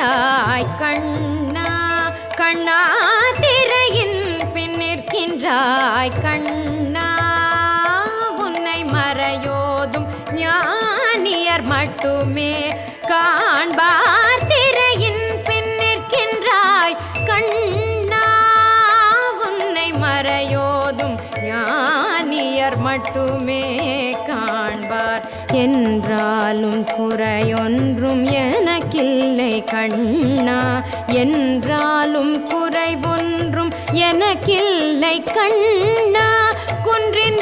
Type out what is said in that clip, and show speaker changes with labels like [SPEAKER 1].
[SPEAKER 1] நிற்கின்றாய் கண்ணா கண்ணா திரையின் பின் நிற்கின்றாய் கண்ணா உன்னை மறையோதும் ஞானியர் மட்டுமே காண்பார் திரையின் பின் நிற்கின்றாய் கண்ணா உன்னை மறையோதும் ஞானியர் மட்டுமே காண்பார் என்றாலும் குறையொன்றும் எனக்கில்லை கண்ணா என்றாலும் குறைவொன்றும் எனக்கில்லை கண்ணா குன்றின்